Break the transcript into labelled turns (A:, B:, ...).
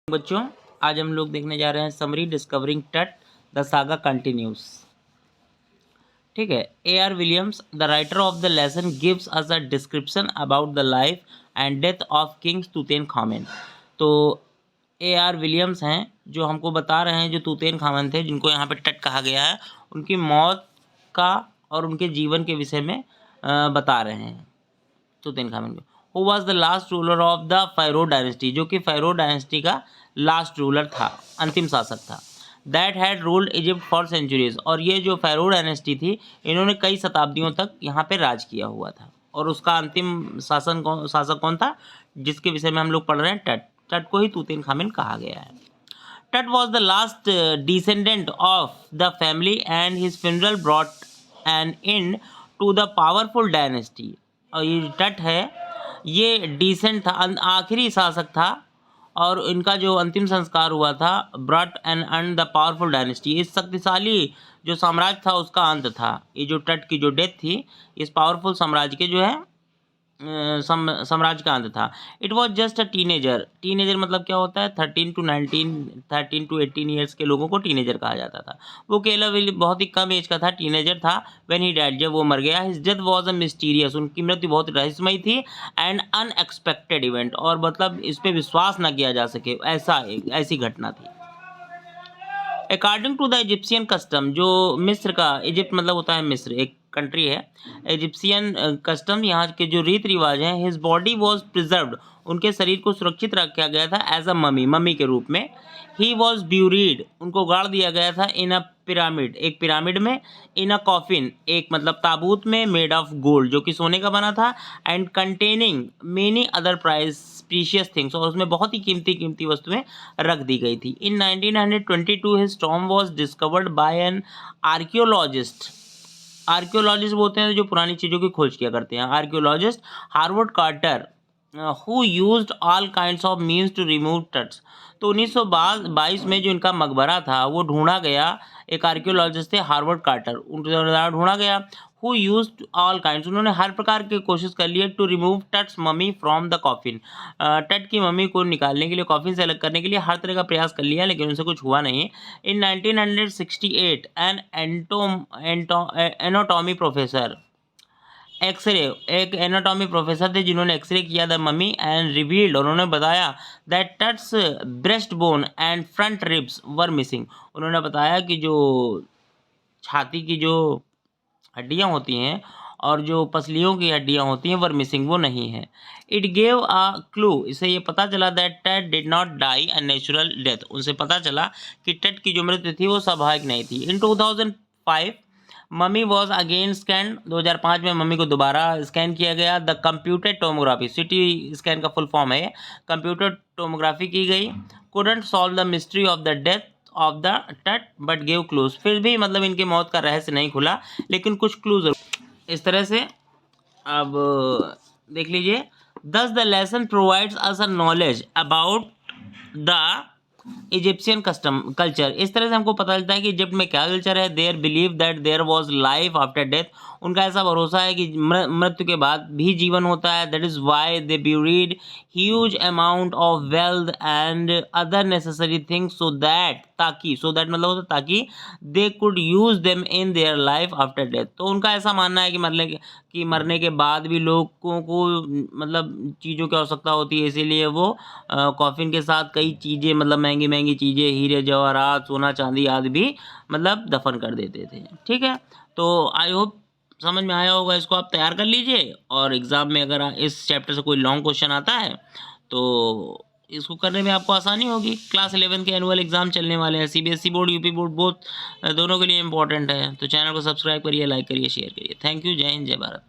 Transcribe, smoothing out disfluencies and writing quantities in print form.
A: बच्चों, आज हम लोग देखने जा रहे हैं summary discovering Tut the saga continues. ठीक है। A.R. Williams the writer of the lesson gives us a description about the life and death of king Tutankhamun. तो A.R. विलियम्स हैं जो हमको बता रहे हैं, जो तूतेनखामेन थे जिनको यहाँ पे टट कहा गया है, उनकी मौत का और उनके जीवन के विषय में बता रहे हैं तूतेनखामेन को। Who was the last ruler of the pharaoh dynasty, जो कि फ़ायरो डायनेस्टी का लास्ट रूलर था, अंतिम शासक था। That had ruled Egypt for centuries, और ये जो फ़ायरो डायनेस्टी थी, इन्होंने कई शताब्दियों तक यहाँ पे राज किया हुआ था। और उसका अंतिम शासक कौन था, जिसके विषय में हम लोग पढ़ रहे हैं, टट। टट को ही तूतेनखामेन कहा गया है। Tut was the last descendant of the family and his funeral brought an end to the powerful dynasty. और ये टट है, ये डिसेंट था, आखिरी शासक था, और इनका जो अंतिम संस्कार हुआ था, brought an end the powerful dynasty, इस शक्तिशाली जो साम्राज्य था उसका अंत था। ये जो टट की जो डेथ थी, इस पावरफुल साम्राज्य के जो है साम्राज्य का अंत था। It was just a teenager. Teenager मतलब क्या होता है, 13 to 18 ईयर्स के लोगों को टीनेजर कहा जाता था। वो केवल बहुत ही कम एज का था, टीनेजर था। व्हेन ही डाइड, जब वो मर गया। His death was a mysterious, उनकी मृत्यु बहुत रहस्यमयी थी। एंड अनएक्सपेक्टेड इवेंट, और मतलब इस पर विश्वास ना किया जा सके, ऐसी घटना थी। According to the Egyptian custom, जो मिस्र का, इजिप्ट मतलब होता है मिस्र, एक कंट्री है। इजिप्शियन कस्टम, यहाँ के जो रीति रिवाज हैं, हिज बॉडी वॉज प्रिजर्व्ड, उनके शरीर को सुरक्षित रखा गया था एज अ ममी के रूप में। ही वॉज ब्यूरीड, उनको गाड़ दिया गया था इन अ पिरामिड, एक पिरामिड में। इन अ कॉफिन, एक मतलब ताबूत में, मेड ऑफ गोल्ड, जो कि सोने का बना था। And containing many other precious things, और उसमें बहुत ही कीमती वस्तुएं रख दी गई थी। इन 1922 his Tom was discovered by an archaeologist. Archaeologist बोलते हैं जो पुरानी चीज़ों की खोज किया करते हैं, archaeologist Harvard Carter, who used all kinds of means to remove Tut's. तो 1922 में जो इनका मकबरा था वो ढूंढा गया, एक आर्कियोलॉजिस्ट थे हार्वर्ड कार्टर, उनके द्वारा ढूंढा गया। हु यूज्ड ऑल काइंड्स, उन्होंने हर प्रकार की कोशिश कर ली to remove Tut's mummy from the coffin, Tut की मम्मी को निकालने के लिए, कॉफिन से अलग करने के लिए हर तरह का प्रयास कर लिया, लेकिन उनसे कुछ हुआ नहीं। इन 1968 एन एनाटॉमी प्रोफेसर, एक्सरे, एक एनाटॉमी प्रोफेसर थे जिन्होंने एक्सरे किया द मम्मी एंड रिवील्ड, और उन्होंने बताया that Tut's breast bone and front ribs were missing. उन्होंने बताया कि जो छाती की जो हड्डियां होती हैं और जो पसलियों की हड्डियां होती हैं वर मिसिंग, वो नहीं है। इट गेव अ क्लू, इससे ये पता चला that Tut did not die a natural death, उनसे पता चला कि टट की जो मृत्यु थी वो स्वाभाविक नहीं थी। इन 2005 मम्मी वॉज अगेन स्कैन, 2005 में मम्मी को दोबारा स्कैन किया गया। The computer tomography, CT scan का फुल फॉर्म है, कंप्यूटर टोमोग्राफी की गई। Couldn't solve the mystery of the death of the टट बट गेव क्लूज, फिर भी मतलब इनके मौत का रहस्य नहीं खुला, लेकिन कुछ क्लूज इस तरह से। अब देख लीजिए, दस the lesson provides us a knowledge about the Egyptian custom culture. इस तरह से हमको पता चलता है कि इजिप्ट में क्या कल्चर है। There believe that there was life after death, उनका ऐसा भरोसा है कि मृत्यु के बाद भी जीवन होता है। That is why they buried huge amount of wealth and other necessary things, so that, ताकि, सो दैट मतलब होता है ताकि, they could use them in their life after death. तो उनका ऐसा मानना है कि मरने के बाद भी लोगों को मतलब चीज़ों की आवश्यकता होती है, इसीलिए वो कॉफिन के साथ कई चीज़ें, मतलब महंगी महंगी चीज़ें, हीरे जवाहरात, सोना चांदी आदि भी मतलब दफन कर देते थे। ठीक है, तो आई होप समझ में आया होगा। इसको आप तैयार कर लीजिए, और एग्ज़ाम में अगर इस चैप्टर से कोई लॉन्ग क्वेश्चन आता है तो इसको करने में आपको आसानी होगी। क्लास 11 के एनुअल एग्जाम चलने वाले हैं, CBSE board, UP board, both दोनों के लिए इंपॉर्टेंट है। तो चैनल को सब्सक्राइब करिए, लाइक करिए, शेयर करिए। Thank you. जय हिंद, जय भारत।